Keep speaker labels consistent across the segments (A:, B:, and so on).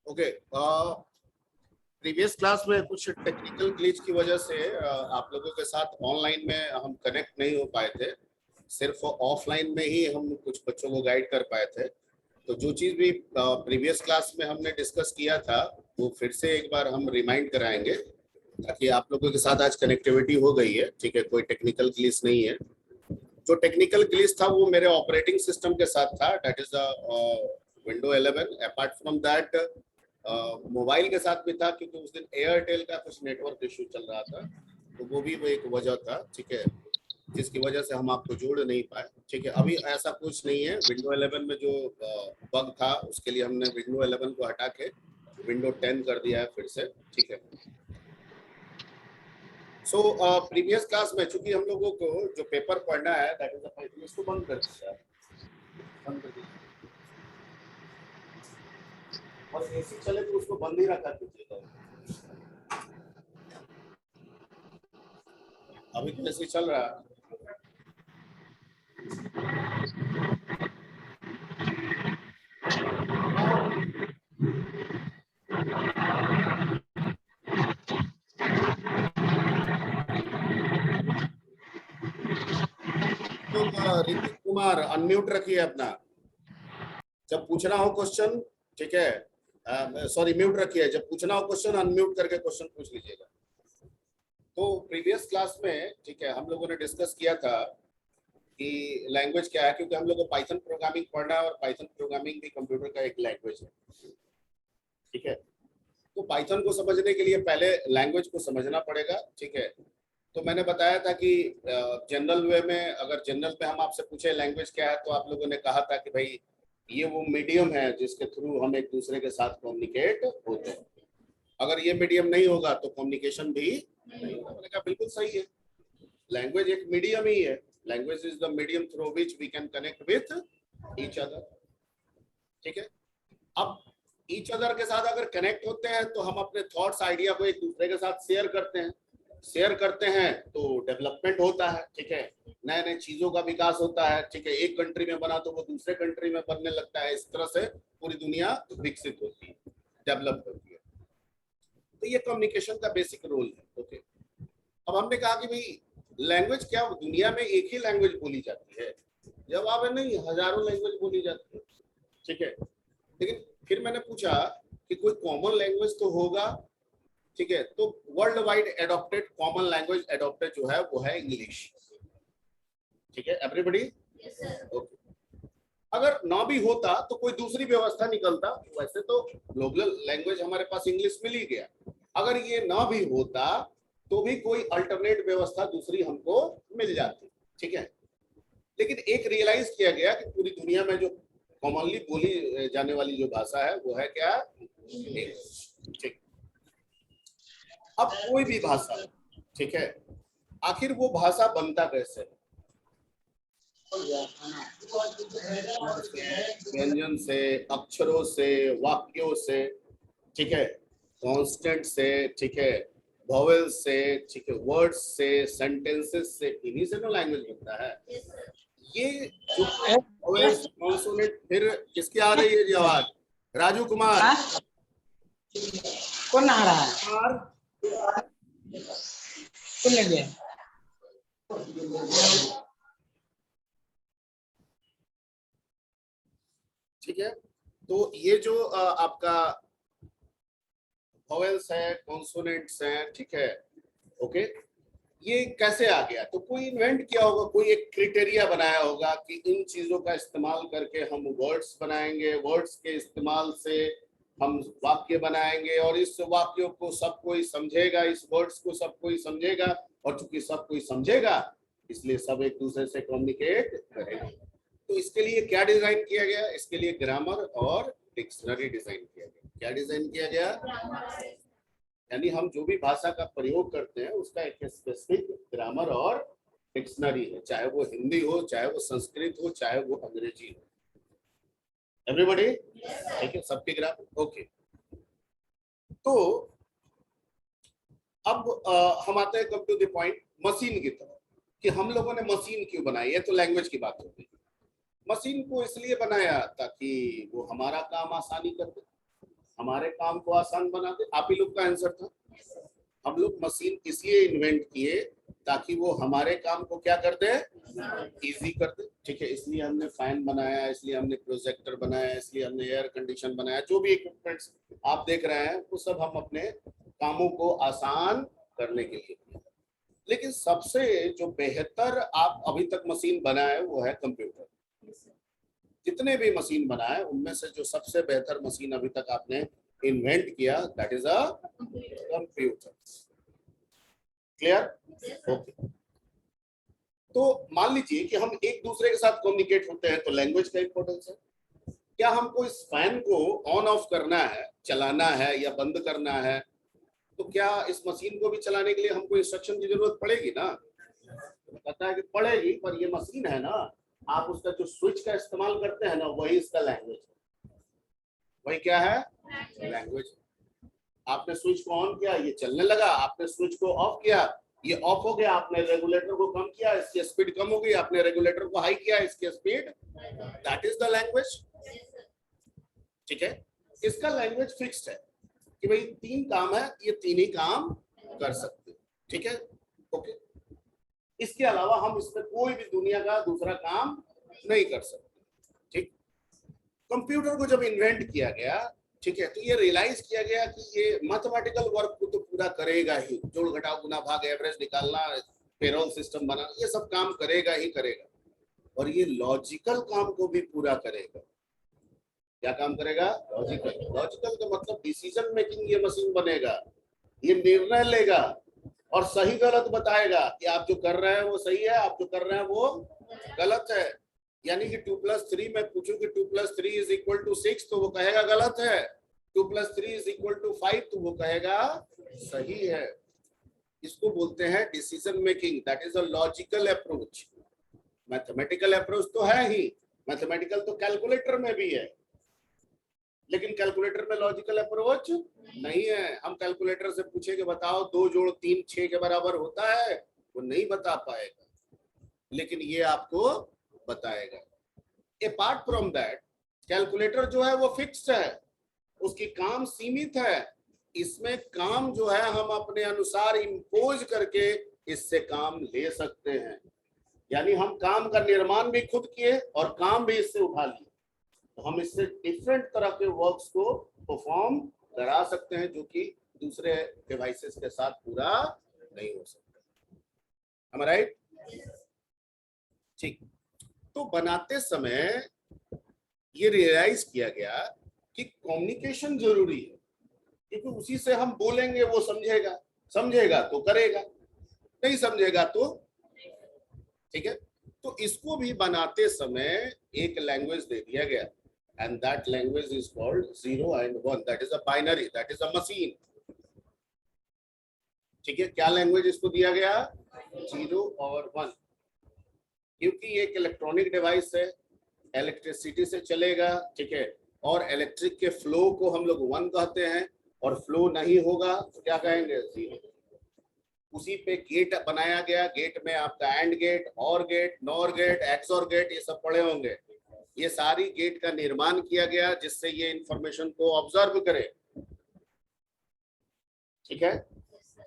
A: Okay, previous class में कुछ technical glitch की वजह से आप लोगों के साथ ऑनलाइन में हम कनेक्ट नहीं हो पाए थे। सिर्फ ऑफलाइन में ही हम कुछ बच्चों को गाइड कर पाए थे। तो जो चीज़ भी प्रीवियस क्लास में हमने डिस्कस किया था वो फिर से एक बार हम रिमाइंड कराएंगे, ताकि आप लोगों के साथ आज कनेक्टिविटी हो गई है। ठीक है, कोई टेक्निकल ग्लिच नहीं है। जो टेक्निकल ग्लिच था वो मेरे ऑपरेटिंग सिस्टम के साथ था, that is window 11। Apart from that mobile के साथ भी था, क्योंकि उस दिन एयरटेल का कुछ नेटवर्क इश्यू चल रहा था, तो वो भी एक वजह था। ठीक है, जिसकी वजह से हम आपको जोड़ नहीं पाए। ठीक है, अभी ऐसा कुछ नहीं है। विंडो 11 में जो बग था उसके लिए हमने विंडो 11 को हटा के विंडो 10 कर दिया है फिर से। ठीक है, सो प्रीवियस क्लास में चूंकि हम लोगों को जो पेपर पढ़ना है दैट इज द, इसको बंद कर दीजिए, बंद कर दीजिए। बस एसी चले तो उसको बंद ही रखा कीजिएगा। अभी तो एसी चल रहा है। तो ऋतिक कुमार अनम्यूट रखिए अपना, जब पूछना हो क्वेश्चन। ठीक है, सॉरी म्यूट रखिए, जब पूछना हो क्वेश्चन अनम्यूट करके क्वेश्चन पूछ लीजिएगा। तो प्रीवियस क्लास में ठीक है हम लोगों ने डिस्कस किया था कि लैंग्वेज क्या है, क्योंकि हम लोग को पाइथन प्रोग्रामिंग पढ़ना है और पाइथन प्रोग्रामिंग भी कंप्यूटर का एक लैंग्वेज है। ठीक है, तो पाइथन को समझने के लिए पहले लैंग्वेज को समझना पड़ेगा। ठीक है, तो मैंने बताया था कि जनरल वे में, अगर जनरल पे हम आपसे पूछे लैंग्वेज क्या है, तो आप लोगों ने कहा था कि भाई ये वो मीडियम है जिसके थ्रू हम एक दूसरे के साथ कम्युनिकेट होते हैं। अगर ये मीडियम नहीं होगा तो कम्युनिकेशन भी नहीं होगा। मैंने कहा बिल्कुल सही है, लैंग्वेज एक मीडियम ही है। Language is the medium through which we can connect with each other. ठीक है, अब ईच अदर के साथ अगर कनेक्ट होते हैं तो हम अपने थॉट्स आइडिया को एक दूसरे के साथ शेयर करते हैं तो डेवलपमेंट होता है। ठीक है, नए नए चीजों का विकास होता है। ठीक है, एक कंट्री में बना तो वो दूसरे कंट्री में बनने लगता है। इस तरह से पूरी दुनिया विकसित होती है, डेवलप होती है। तो ये कम्युनिकेशन का बेसिक रोल है। ओके, अब हमने कहा कि भाई लैंग्वेज क्या, दुनिया में एक ही लैंग्वेज बोली जाती है? जवाब है नहीं, हजारों लैंग्वेज बोली जाती है। ठीक है, लेकिन फिर मैंने पूछा कि कोई कॉमन लैंग्वेज तो होगा। ठीक है, तो world wide adopted common language adopted जो है वो है इंग्लिश। ठीक है एवरीबॉडी, ओके। अगर ना भी होता तो कोई दूसरी व्यवस्था निकलता। वैसे तो ग्लोबल लैंग्वेज हमारे पास इंग्लिश मिल ही गया। अगर ये ना भी होता तो भी कोई अल्टरनेट व्यवस्था दूसरी हमको मिल जाती। ठीक है, लेकिन एक रियलाइज किया गया कि पूरी दुनिया में जो कॉमनली बोली जाने वाली जो भाषा है वो है क्या? इंग्लिश। ठीक, अब कोई भी भाषा, ठीक है, आखिर वो भाषा बनता कैसे है? व्यंजन से, अक्षरों से, वाक्यों से, ठीक है, कॉन्स्टेंट से, ठीक है, वॉवेल से, ठीक है, वर्ड्स से, सेंटेंसेस से, इन्हीं से तो लैंग्वेज बनता है। ये जो वॉवेल्स, कॉन्सोनेंट, फिर किसकी आ रही है जी आवाज? राजू कुमार
B: कौन नहा रहा है? कौन ले गया?
A: ठीक है, तो ये जो आपका वॉवेल्स है, कॉन्सोनेंट्स हैं, ठीक है, ओके, ये कैसे आ गया? तो कोई इन्वेंट किया होगा, कोई एक क्राइटेरिया बनाया होगा कि इन चीजों का इस्तेमाल करके हम वर्ड्स बनाएंगे, वर्ड्स के इस्तेमाल से हम वाक्य बनाएंगे, और इस वाक्यों को सब कोई समझेगा, इस वर्ड्स को सब कोई समझेगा, और चूंकि सब कोई समझेगा इसलिए सब एक दूसरे से कम्युनिकेट करेगा। तो इसके लिए क्या डिजाइन किया गया? इसके लिए ग्रामर और डिक्शनरी डिजाइन किया गया। क्या डिजाइन किया गया? यानी हम जो भी भाषा का प्रयोग करते हैं उसका एक स्पेसिफिक ग्रामर और डिक्शनरी है, चाहे वो हिंदी हो, चाहे वो संस्कृत हो, चाहे वो अंग्रेजी हो। एवरीबॉडी, ठीक है, सबके ग्रामर, ओके। तो अब हम आते हैं come to the point, machine की तरफ, कि हम लोगों ने मशीन क्यों बनाई है? तो लैंग्वेज की बात होती है। मशीन को इसलिए बनाया ताकि वो हमारा काम आसानी कर दे, हमारे काम को आसान बना दे। आप ही लोग का आंसर था। हम लोग मशीन इसलिए इन्वेंट किए ताकि वो हमारे काम को क्या कर दे, इजी कर दे। ठीक है, इसलिए हमने फैन बनाया, इसलिए हमने प्रोजेक्टर बनाया, इसलिए हमने एयर कंडीशन बनाया। जो भी इक्विपमेंट्स आप देख रहे हैं वो सब हम अपने कामों को आसान करने के लिए किया। लेकिन सबसे जो बेहतर आप अभी तक मशीन बनाए वो है कंप्यूटर। जितने भी मशीन बनाए उनमें से जो सबसे बेहतर मशीन अभी तक आपने इन्वेंट किया, that is a computer. Clear? Okay. तो मान लीजिए कि हम एक दूसरे के साथ कम्युनिकेट होते हैं तो लैंग्वेज का इंपॉर्टेंस है। क्या हमको इस फैन को ऑन ऑफ करना है, चलाना है या बंद करना है, तो क्या इस मशीन को भी चलाने के लिए हमको इंस्ट्रक्शन की जरूरत पड़ेगी ना? कहता है कि पड़ेगी, पर ये मशीन है ना, आप उसका जो स्विच का इस्तेमाल करते हैं ना, वही इसका लैंग्वेज है। वही क्या है? लैंग्वेज। आपने स्विच को ऑन किया, ये चलने लगा। आपने स्विच को ऑफ किया, ये ऑफ हो गया। आपने रेगुलेटर को कम किया, इसकी स्पीड कम हो गई। आपने रेगुलेटर को हाई किया, इसकी speed, that is the language. ठीक है, इसका लैंग्वेज फिक्स्ड है कि भाई 3 काम है, ये 3 ही काम कर सकते। ठीक है, ओके। इसके अलावा हम इसमें कोई भी दुनिया का दूसरा काम नहीं कर सकते। ठीक, कंप्यूटर को जब इन्वेंट किया गया, ठीक है, तो ये रियलाइज किया गया कि ये मैथमेटिकल वर्क को तो पूरा करेगा ही, जोड़ घटाव गुना भाग एवरेज निकालना, पेरोल सिस्टम बनाना, ये सब काम करेगा ही करेगा। और ये लॉजिकल काम को भी पूरा करेगा। क्या काम करेगा? लॉजिकल। लॉजिकल का मतलब डिसीजन मेकिंग ये मशीन बनेगा। ये निर्णय लेगा और सही गलत बताएगा कि आप जो कर रहे हैं वो सही है, आप जो कर रहे हैं वो गलत है। यानी कि 2 + 3 मैं पूछूं कि 2 + 3 = 6 तो वो कहेगा गलत है। 2 + 3 = 5 तो वो कहेगा सही है। इसको बोलते हैं decision making. That is a logical approach. Mathematical approach तो है ही, मैथमेटिकल तो कैलकुलेटर में भी है, लेकिन कैलकुलेटर में लॉजिकल अप्रोच नहीं है। हम कैलकुलेटर से पूछे कि बताओ 2 + 3 6 के बराबर होता है, वो नहीं बता पाएगा, लेकिन ये आपको बताएगा। अपार्ट फ्रॉम दैट, कैलकुलेटर जो है वो फिक्स्ड है, उसकी काम सीमित है। इसमें काम जो है हम अपने अनुसार इम्पोज करके इससे काम ले सकते हैं। यानी हम काम का निर्माण भी खुद किए और काम भी इससे उठा लिए, तो हम इससे डिफरेंट तरह के वर्क्स को परफॉर्म करा सकते हैं, जो कि दूसरे डिवाइसेस के साथ पूरा नहीं हो सकता। am I right? ठीक, तो बनाते समय ये रियलाइज किया गया कि कम्युनिकेशन जरूरी है, क्योंकि उसी से हम बोलेंगे वो समझेगा, समझेगा तो करेगा, नहीं समझेगा तो। ठीक है, तो इसको भी बनाते समय एक लैंग्वेज दे दिया गया, and that language is called 0 and 1. that is a binary, that is a machine. ठीक है, क्या लैंग्वेज इसको दिया गया? 0 और 1, क्योंकि ये एक इलेक्ट्रॉनिक डिवाइस है, इलेक्ट्रिसिटी से चलेगा। ठीक है, और इलेक्ट्रिक के फ्लो को हम लोग 1 कहते हैं, और फ्लो नहीं होगा तो क्या कहेंगे? 0। उसी पे गेट बनाया गया। गेट में आपका and gate, or gate, nor gate, xor gate, ये सब पढ़े होंगे। ये सारी गेट का निर्माण किया गया जिससे ये इंफॉर्मेशन को ऑब्जर्व करे। ठीक है,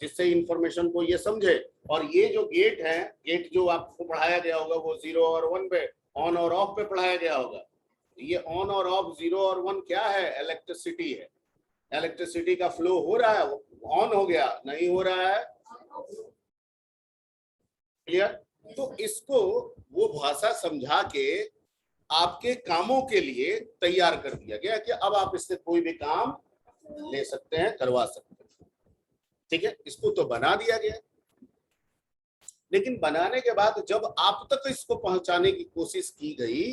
A: जिससे इंफॉर्मेशन को ये समझे। और ये जो गेट है, गेट जो आपको पढ़ाया गया होगा वो 0 और 1 पे, ऑन और ऑफ पे पढ़ाया गया होगा। ये ऑन और ऑफ, 0 और 1 क्या है? इलेक्ट्रिसिटी है। इलेक्ट्रिसिटी का फ्लो हो रहा है, ऑन हो गया, नहीं हो रहा है। क्लियर? तो इसको वो भाषा समझा के आपके कामों के लिए तैयार कर दिया गया कि अब आप इससे कोई भी काम ले सकते हैं, करवा सकते हैं। ठीक है, इसको तो बना दिया गया, लेकिन बनाने के बाद जब आप तक इसको पहुंचाने की कोशिश की गई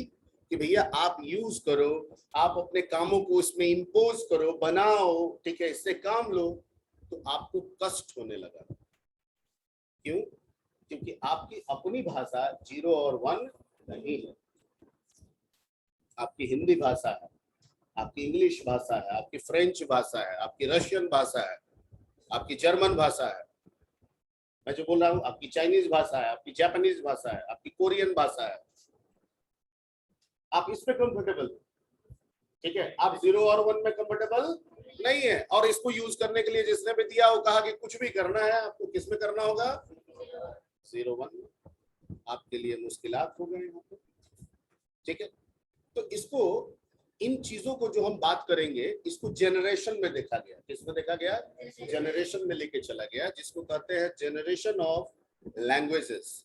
A: कि भैया आप यूज करो, आप अपने कामों को इसमें इंपोज करो, बनाओ, ठीक है, इससे काम लो, तो आपको कष्ट होने लगा। क्यों? क्योंकि आपकी अपनी भाषा 0 और 1 नहीं है। आपकी हिंदी भाषा है, आपकी इंग्लिश भाषा है, आपकी फ्रेंच भाषा है, आपकी रशियन भाषा है, आपकी जर्मन भाषा है, मैं जो बोल रहा हूँ, आपकी चाइनीज भाषा है, आपकी जापानीज भाषा है, आपकी कोरियन भाषा है। आप इस पे कंफर्टेबल, ठीक है, आप 0 और 1 में कंफर्टेबल नहीं है। और इसको यूज करने के लिए जिसने भी दिया वो कहा कि कुछ भी करना है आपको किस में करना होगा, 0 1 में। आपके लिए मुश्किलात हो गए यहाँ पे, ठीक है। तो इसको, इन चीजों को जो हम बात करेंगे इसको जनरेशन में देखा गया। किसमें देखा गया, जनरेशन में लेके चला गया, जिसको कहते हैं generation of languages,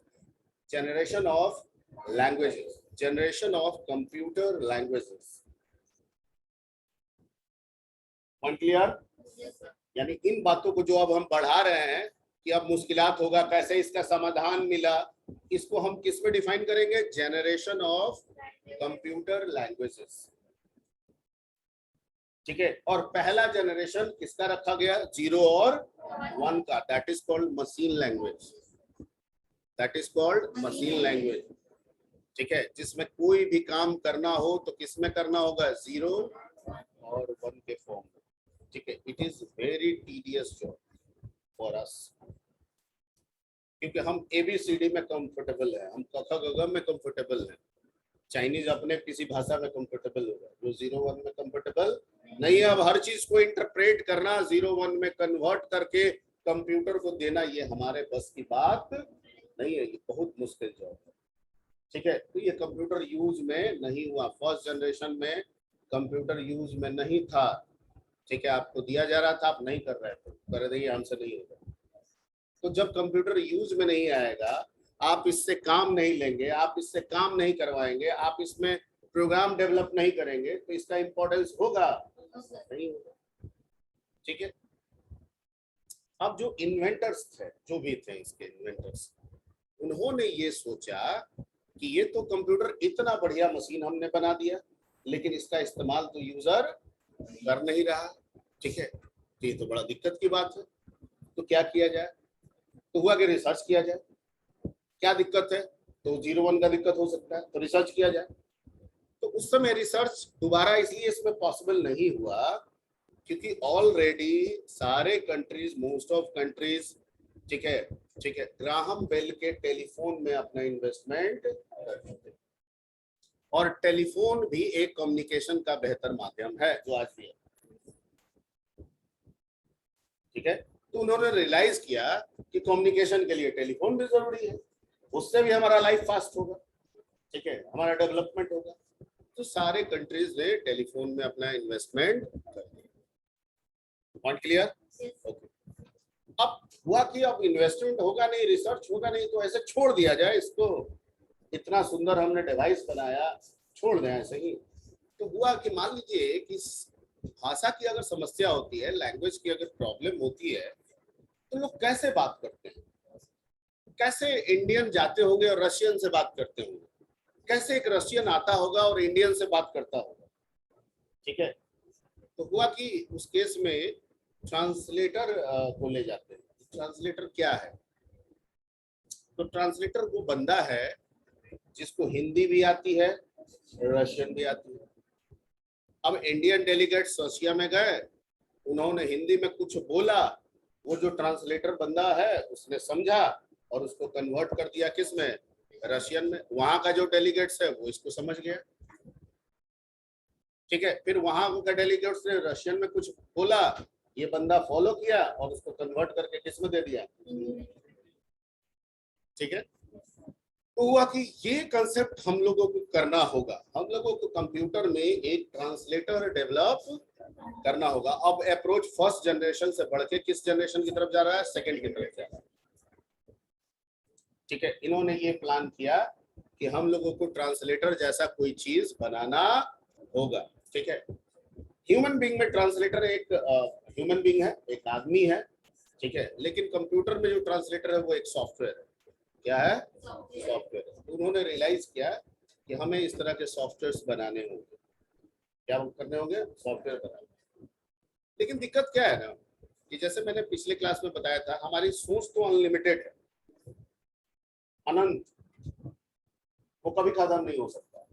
A: generation of languages, generation of computer languages. Point clear? यानी इन बातों को जो अब हम बढ़ा रहे हैं कि अब मुश्किलात होगा, कैसे इसका समाधान मिला, इसको हम किस में डिफाइन करेंगे, जनरेशन ऑफ कंप्यूटर लैंग्वेजेस, ठीक है। और पहला जनरेशन किसका रखा गया, 0 और 1 का, that is called machine language, that is called machine language, ठीक है। जिसमें कोई भी काम करना हो तो किसमें करना होगा, 0 और 1 के फॉर्म में, ठीक है। It is very tedious job for us, क्योंकि हम ABCD में कंफर्टेबल है, हम क ख ग घ में कंफर्टेबल है, चाइनीज अपने किसी भाषा में कंफर्टेबल होगा, जो 0 1 में कंफर्टेबल नहीं है। अब हर चीज को इंटरप्रेट करना, 0 1 में कन्वर्ट करके कंप्यूटर को देना, ये हमारे बस की बात नहीं है, ये बहुत मुश्किल जॉब है, ठीक है। तो ये कंप्यूटर यूज में नहीं हुआ, फर्स्ट जनरेशन में कंप्यूटर यूज में नहीं था, ठीक है। आपको दिया जा रहा था, आप नहीं कर रहे थे, कर देंगे हमसे नहीं होगा। तो जब कंप्यूटर यूज में नहीं आएगा, आप इससे काम नहीं लेंगे, आप इससे काम नहीं करवाएंगे, आप इसमें प्रोग्राम डेवलप नहीं करेंगे, तो इसका इंपॉर्टेंस होगा नहीं होगा, ठीक है। अब जो इन्वेंटर्स थे, जो भी थे इसके इन्वेंटर्स, उन्होंने ये सोचा कि ये तो कंप्यूटर इतना बढ़िया मशीन हमने बना दिया, लेकिन इसका इस्तेमाल तो यूजर कर नहीं रहा, ठीक है। तो ये तो बड़ा दिक्कत की बात है, तो क्या किया जाए। तो हुआ कि रिसर्च किया जाए, क्या दिक्कत है, तो 0 1 का दिक्कत हो सकता है, तो रिसर्च किया जाए। तो उस समय रिसर्च दोबारा इसलिए इसमें पॉसिबल नहीं हुआ क्योंकि ऑलरेडी सारे कंट्रीज, मोस्ट ऑफ कंट्रीज, ठीक है, ठीक है, ग्राहम बेल के टेलीफोन में अपना इन्वेस्टमेंट करते थे। और टेलीफोन भी एक कम्युनिकेशन का बेहतर माध्यम है जो आज भी है, ठीक है। तो उन्होंने रियलाइज किया कि कम्युनिकेशन के लिए टेलीफोन भी जरूरी है, उससे भी हमारा लाइफ फास्ट होगा, ठीक है, हमारा डेवलपमेंट होगा। तो सारे कंट्रीज ने टेलीफोन में अपना इन्वेस्टमेंट कर दिया। Point clear? ओके। अब हुआ कि अब इन्वेस्टमेंट होगा नहीं, रिसर्च होगा नहीं, तो ऐसे छोड़ दिया जाए इसको, इतना सुंदर हमने डिवाइस बनाया, छोड़ दें ऐसे ही। तो हुआ कि मान लीजिए कि भाषा की अगर समस्या होती है, लैंग्वेज की अगर प्रॉब्लम होती है, तो लोग कैसे बात करते हैं, कैसे इंडियन जाते होंगे और रशियन से बात करते होंगे, कैसे एक रशियन आता होगा और इंडियन से बात करता होगा, ठीक है। तो हुआ कि उस केस में ट्रांसलेटर को ले जाते हैं। ट्रांसलेटर क्या है, तो ट्रांसलेटर वो बंदा है जिसको हिंदी भी आती है, रशियन भी आती है। अब इंडियन डेलीगेट्स रशिया में गए, उन्होंने हिंदी में कुछ बोला, वो जो ट्रांसलेटर बंदा है उसने समझा और उसको कन्वर्ट कर दिया किस में, रशियन में। वहां का जो डेलीगेट्स है वो इसको समझ गया, ठीक है। फिर वहां का डेलीगेट्स ने रशियन में कुछ बोला, ये बंदा फॉलो किया और उसको कन्वर्ट करके किस में दे दिया, ठीक है। तो हुआ कि ये कंसेप्ट हम लोगों को करना होगा, हम लोगों को कंप्यूटर में एक ट्रांसलेटर डेवलप करना होगा। अब अप्रोच फर्स्ट जनरेशन से बढ़ के किस जनरेशन की तरफ जा रहा है, सेकंड की तरफ जा रहा है, ठीक है। इन्होंने ये प्लान किया कि हम लोगों को ट्रांसलेटर जैसा कोई चीज बनाना होगा, ठीक है। ह्यूमन बीइंग में ट्रांसलेटर एक ह्यूमन बीइंग है, एक आदमी है, ठीक है। लेकिन कंप्यूटर में जो ट्रांसलेटर है वो एक सॉफ्टवेयर है। क्या है, सॉफ्टवेयर। तो उन्होंने रियलाइज किया कि हमें इस तरह के सॉफ्टवेयर्स बनाने होंगे। क्या करने होंगे, सॉफ्टवेयर बनाने। लेकिन दिक्कत क्या है ना, कि जैसे मैंने पिछले क्लास में बताया था, हमारी सोच तो अनलिमिटेड है, अनंत, वो कभी खत्म नहीं हो सकता,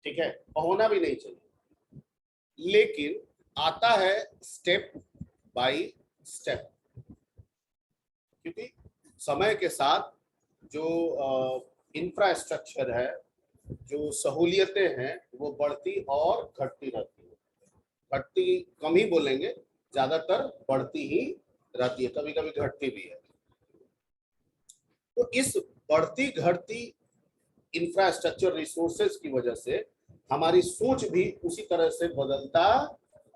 A: ठीक है, और होना भी नहीं चाहिए। लेकिन आता है स्टेप बाय स्टेप, क्योंकि समय के साथ जो इंफ्रास्ट्रक्चर है, जो सहूलियतें हैं, वो बढ़ती और घटती रहती है। घटती कम ही बोलेंगे, ज्यादातर बढ़ती ही रहती है, कभी कभी घटती भी है। तो इस बढ़ती घटती इंफ्रास्ट्रक्चर रिसोर्सेज की वजह से हमारी सोच भी उसी तरह से बदलता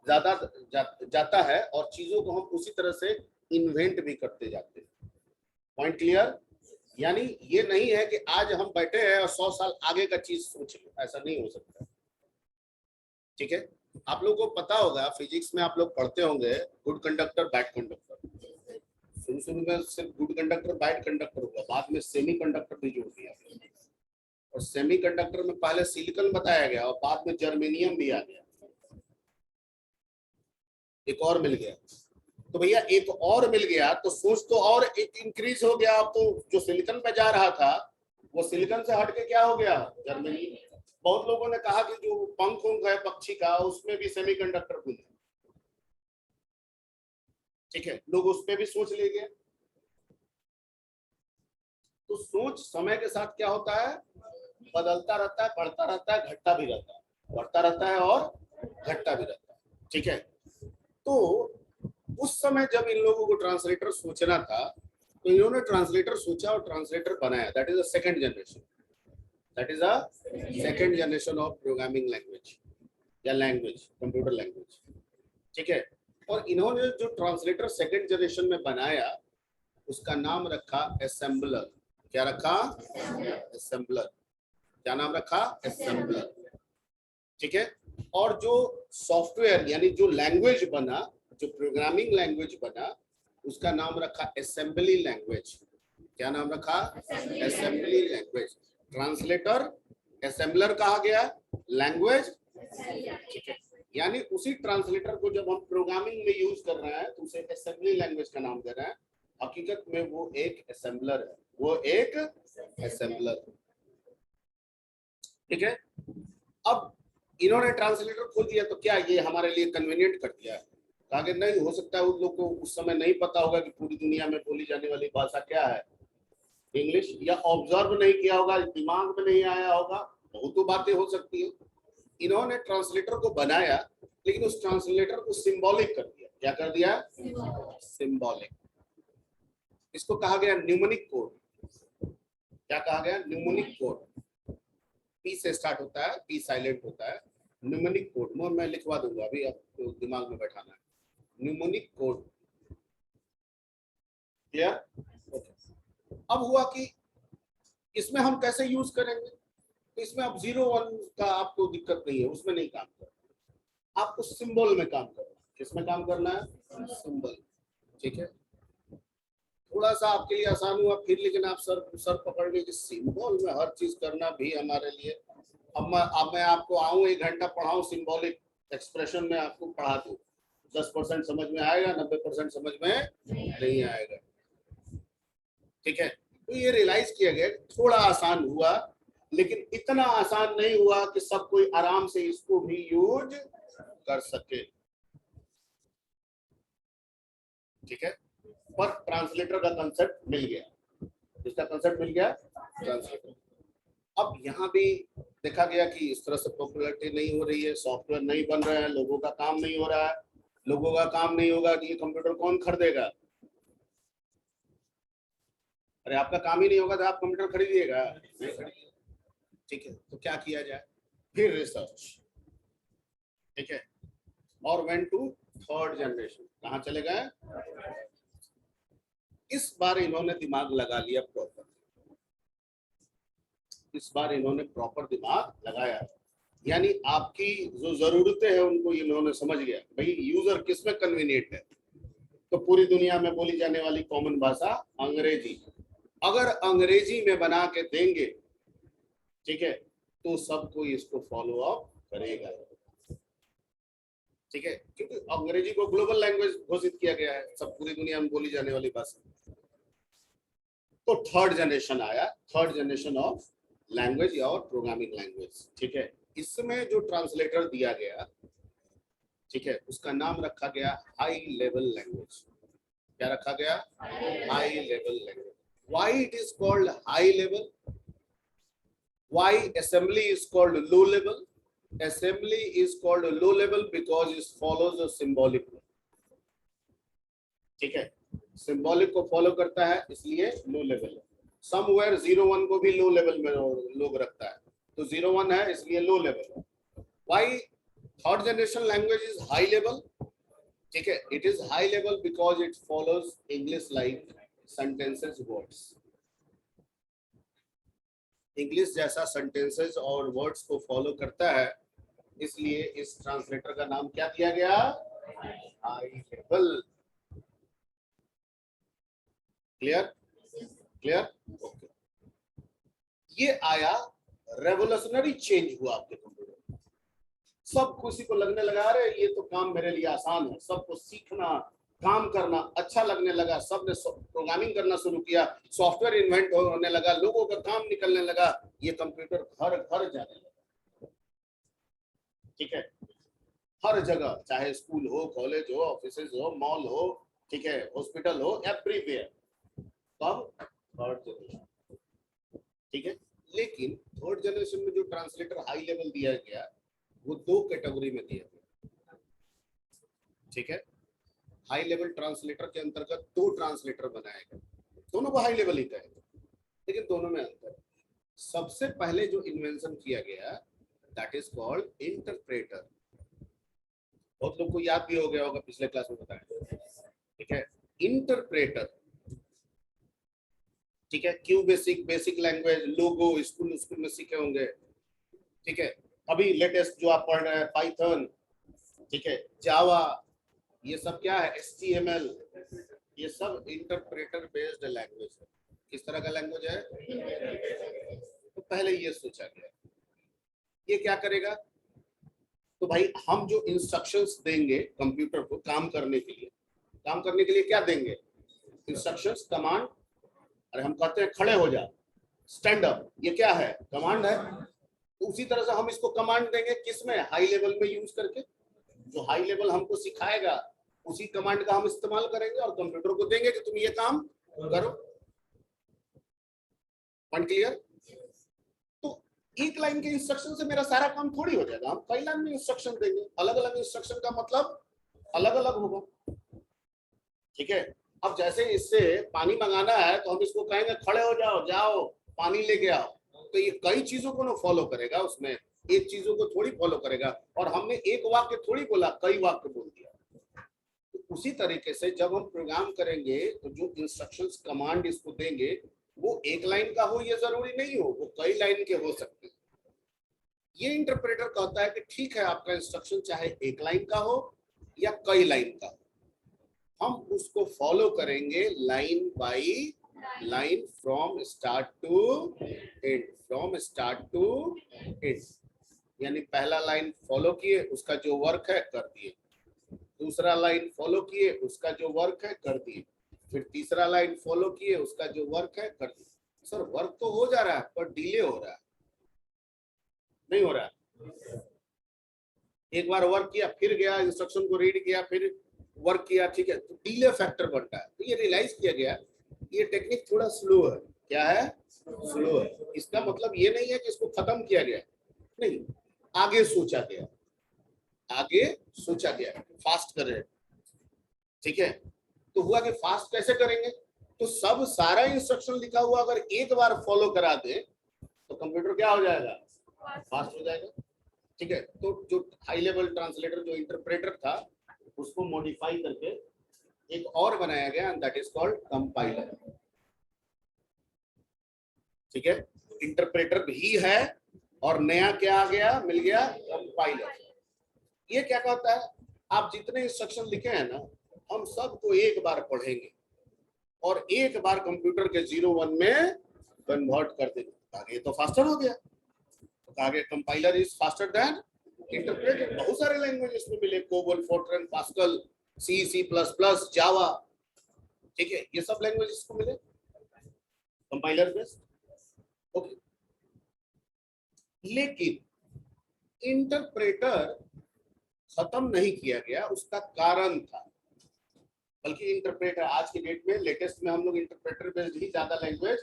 A: जाता है और चीजों को हम उसी तरह से इन्वेंट भी करते जाते हैं। Point clear? यानी ये नहीं है कि आज हम बैठे हैं और 100 साल आगे का चीज सोच लो, ऐसा नहीं हो सकता। ठीक है, आप लोगों को पता होगा फिजिक्स में आप लोग पढ़ते होंगे गुड कंडक्टर बैड कंडक्टर। शुरू में सिर्फ गुड कंडक्टर बैड कंडक्टर हुआ, बाद में सेमी कंडक्टर भी जोड़ दिया और सेमी कंडक्टर में पहले सिलिकॉन बताया गया और बाद में जर्मेनियम भी आ गया, एक और मिल गया। तो भैया एक और मिल गया तो सोच तो और एक इंक्रीज हो गया। अब तो जो सिलिकॉन पे जा रहा था वो सिलिकॉन से हट के क्या हो गया, जर्मेनियम। बहुत लोगों ने कहा कि जो पंख है पक्षी का उसमें भी सेमीकंडक्टर घुल, ठीक है, लोग उस पर भी सोच ले गए। तो सोच समय के साथ क्या होता है, बदलता रहता है, बढ़ता रहता है, घटता भी रहता है, बढ़ता रहता है और घटता भी रहता है। ठीक है, तो उस समय जब इन लोगों को ट्रांसलेटर सोचना था तो इन्होंने ट्रांसलेटर सोचा और ट्रांसलेटर बनाया। That is a second generation, that is a second generation of programming language या लैंग्वेज, कंप्यूटर लैंग्वेज। ठीक है, और इन्होंने जो ट्रांसलेटर सेकंड जनरेशन में बनाया उसका नाम रखा असेंबलर। क्या रखा? असेंबलर। क्या नाम रखा? असेंबलर। ठीक है, और जो सॉफ्टवेयर यानी जो लैंग्वेज बना, जो प्रोग्रामिंग लैंग्वेज बना, उसका नाम रखा असेंबली लैंग्वेज। क्या नाम रखा? Assembly language. ट्रांसलेटर असेंबलर कहा गया, लैंग्वेज। ठीक है, यानी उसी ट्रांसलेटर को जब हम प्रोग्रामिंग में यूज कर रहे हैं तो उसे असेंबली लैंग्वेज का नाम दे रहे हैं। हकीकत में वो एक असेंबलर है, वो एक असेंबलर। ठीक है, अब इन्होंने ट्रांसलेटर खोल दिया तो क्या ये हमारे लिए कन्वीनियंट कर दिया है? आगे नहीं हो सकता है उन लोग को उस समय नहीं पता होगा कि पूरी दुनिया में बोली जाने वाली भाषा क्या है, इंग्लिश, या ऑब्जर्व नहीं किया होगा, दिमाग में नहीं आया होगा, बहुत तो बातें हो सकती है। इन्होंने ट्रांसलेटर को बनाया लेकिन उस ट्रांसलेटर को सिंबॉलिक कर दिया। क्या कर दिया? सिंबॉलिक। इसको कहा गया न्यूमोनिक कोड। क्या कहा गया? Mnemonic code. पी से स्टार्ट होता है, पी साइलेंट होता है। न्यूमोनिक कोड मैं लिखवा दूंगा, अभी आपको दिमाग में बैठाना है। Mnemonic code. क्लियर? अब हुआ कि इसमें हम कैसे यूज करेंगे? तो इसमें अब 0-1 का आपको दिक्कत नहीं है, उसमें नहीं काम करना, आपको सिंबल में काम करना। किसमें काम करना है? सिंबल। ठीक है, थोड़ा सा आपके लिए आसान हुआ फिर, लेकिन आप सर पकड़ गए कि सिंबल में हर चीज करना भी हमारे लिए। अब मैं आपको आऊं 1 घंटा पढ़ाऊं सिंबॉलिक एक्सप्रेशन में, आपको पढ़ा दूं, 10% समझ में आएगा, 90% समझ में नहीं आएगा। ठीक है, तो ये रियलाइज किया गया थोड़ा आसान हुआ, लेकिन इतना आसान नहीं हुआ कि सब कोई आराम से इसको भी यूज कर सके। ठीक है, पर ट्रांसलेटर का कंसेप्ट मिल गया। इसका कंसेप्ट मिल गया, ट्रांसलेटर। अब यहाँ भी देखा गया कि इस तरह से पॉपुलैरिटी नहीं हो रही है, सॉफ्टवेयर नहीं बन रहा है, लोगों का काम नहीं हो रहा है। लोगों का काम नहीं होगा कि ये कंप्यूटर कौन खरीदेगा? अरे आपका काम ही नहीं होगा तो आप कंप्यूटर खरीदिएगा? नहीं खरीदिएगा। ठीक है, तो क्या किया जाए? फिर रिसर्च। ठीक है, और वेंट टू थर्ड जनरेशन। कहाँ चले गए? इस बार इन्होंने दिमाग लगा लिया प्रॉपर। इस बार इन्होंने प्रॉपर दिमाग लगाया, यानी आपकी जो जरूरतें हैं उनको इन्होंने समझ गया भाई यूजर किस में कन्वीनियंट है। तो पूरी दुनिया में बोली जाने वाली कॉमन भाषा अंग्रेजी। अगर अंग्रेजी में बना के देंगे, ठीक है, तो सब कोई इसको फॉलो अप करेगा। ठीक है, क्योंकि अंग्रेजी को ग्लोबल लैंग्वेज घोषित किया गया है, सब पूरी दुनिया में बोली जाने वाली भाषा। तो थर्ड जनरेशन आया, थर्ड जनरेशन ऑफ लैंग्वेज या और प्रोग्रामिंग लैंग्वेज। ठीक है, इसमें जो ट्रांसलेटर दिया गया, ठीक है, उसका नाम रखा गया हाई लेवल लैंग्वेज। क्या रखा गया? High level language. Why it is called high level? Why assembly is called low level? assembly is called low level because it follows a symbolic law. ठीक है, सिंबॉलिक को फॉलो करता है इसलिए low level है. समवेयर 01 को भी low level में लोग रखता है, तो 01 है इसलिए लो लेवल है. Why third generation language is high level? ठीक है, it is high level because it follows English like sentences words. English जैसा सेंटेंसेस और वर्ड्स को फॉलो करता है, इसलिए इस ट्रांसलेटर का नाम क्या दिया गया? High level. Clear? Clear? Okay. ये आया, रेवोल्यूशनरी चेंज हुआ आपके कंप्यूटर में. सब खुशी को लगने लगा अरे ये तो काम मेरे लिए आसान है, सबको सीखना काम करना अच्छा लगने लगा, सबने प्रोग्रामिंग करना शुरू किया, सॉफ्टवेयर इन्वेंट होने लगा, लोगों का काम निकलने लगा, ये कंप्यूटर घर घर जाने लगा. ठीक है, हर जगह, चाहे स्कूल हो, कॉलेज हो, ऑफिसेज हो, मॉल हो, ठीक है, हॉस्पिटल हो, एवरीवेयर. तब थर्ड जनरेशन. ठीक है, लेकिन थर्ड जनरेशन में जो ट्रांसलेटर हाई लेवल दिया गया वो दो कैटेगरी में दिया गया. ठीक है, हाई लेवल ट्रांसलेटर के अंतर्गत दो ट्रांसलेटर बनाए गए, दोनों को हाई लेवल ही कहेंगे, लेकिन दोनों में अंतर है. सबसे पहले जो इन्वेंशन किया गया दैट इज कॉल्ड इंटरप्रेटर. बहुत लोग को याद भी हो गया होगा, पिछले क्लास में बताया. ठीक है, इंटरप्रेटर. ठीक है, क्यू बेसिक, बेसिक लैंग्वेज, लोगो स्कूल में सीखे होंगे. ठीक है, अभी लेटेस्ट जो आप पढ़ रहे हैं पाइथन, ठीक है, जावा, ये सब क्या है? HTML, ये सब इंटरप्रेटर बेस्ड लैंग्वेज है. किस तरह का लैंग्वेज है? तो पहले ये सोचा गया ये क्या करेगा. तो भाई हम जो इंस्ट्रक्शंस देंगे कंप्यूटर को काम करने के लिए क्या देंगे? Instructions, command. अरे हम कहते हैं खड़े हो जा, स्टैंड अप, ये क्या है? कमांड है. तो उसी तरह से हम इसको कमांड देंगे, किसमें? हाई लेवल में यूज करके. जो हाई लेवल हमको सिखाएगा उसी कमांड का हम इस्तेमाल करेंगे और कंप्यूटर को देंगे कि तुम ये काम करो. Point clear? तो एक लाइन के इंस्ट्रक्शन से मेरा सारा काम थोड़ी हो जाएगा, हम कई लाइन में इंस्ट्रक्शन देंगे. अलग अलग इंस्ट्रक्शन का मतलब अलग अलग होगा. ठीक है, अब जैसे इससे पानी मंगाना है तो हम इसको कहेंगे खड़े हो जाओ, जाओ पानी लेके आओ. तो ये कई चीजों को ना फॉलो करेगा, उसमें एक चीजों को थोड़ी फॉलो करेगा. और हमने एक वाक्य थोड़ी बोला, कई वाक्य बोल दिया. तो उसी तरीके से जब हम प्रोग्राम करेंगे तो जो इंस्ट्रक्शंस, कमांड इसको देंगे वो एक लाइन का हो ये जरूरी नहीं हो, वो कई लाइन के हो सकते हैं. ये इंटरप्रेटर कहता है कि ठीक है, आपका इंस्ट्रक्शन चाहे एक लाइन का हो या कई लाइन का हो, हम उसको फॉलो करेंगे line by line, from start to end, from start to end. यानी पहला लाइन फॉलो किए, उसका जो वर्क है कर दिए. दूसरा लाइन फॉलो किए, उसका जो वर्क है कर दिए. फिर तीसरा लाइन फॉलो किए, उसका जो वर्क है कर दिए. सर वर्क तो हो जा रहा है पर डिले हो रहा है, नहीं हो रहा है. एक बार वर्क किया, फिर गया इंस्ट्रक्शन को रीड किया, फिर वर्क किया, ठीक है, तो डिले फैक्टर बनता है. तो ये रियलाइज किया गया ये टेक्निक थोड़ा स्लो है. क्या है? स्लो है. इसका मतलब ये नहीं है कि इसको खत्म किया गया, नहीं, आगे सोचा गया, आगे सोचा गया, फास्ट कर रहे हैं. ठीक है, तो हुआ कि फास्ट कैसे करेंगे? तो सब सारा इंस्ट्रक्शन लिखा हुआ अगर एक बार फॉलो करा दे तो कंप्यूटर क्या हो जाएगा? फास्ट हो जाएगा. ठीक है, तो जो हाई लेवल ट्रांसलेटर, जो इंटरप्रेटर था, उसको मॉडिफाई करके एक और बनाया गया, and that is called compiler. ठीक है, इंटरप्रेटर भी है और नया क्या आ गया, मिल गया, कंपाइलर. ये क्या कहता है? आप जितने इंस्ट्रक्शन लिखे हैं ना, हम सबको एक बार पढ़ेंगे और एक बार कंप्यूटर के 01 में कन्वर्ट कर देंगे. आगे तो फास्टर हो गया. तो आगे compiler is faster than interpreter. बहुत सारे लैंग्वेज इसमें मिले, कोबोल, फोर्ट्रन, पास्कल, सी, C++, जावा. ठीक है, ये सब लैंग्वेज इसको मिले कंपाइलर बेस्ड. ओके, लेकिन इंटरप्रेटर खत्म नहीं किया गया, उसका कारण था. बल्कि इंटरप्रेटर आज के डेट में लेटेस्ट में हम लोग इंटरप्रेटर बेस्ड ही ज्यादा लैंग्वेज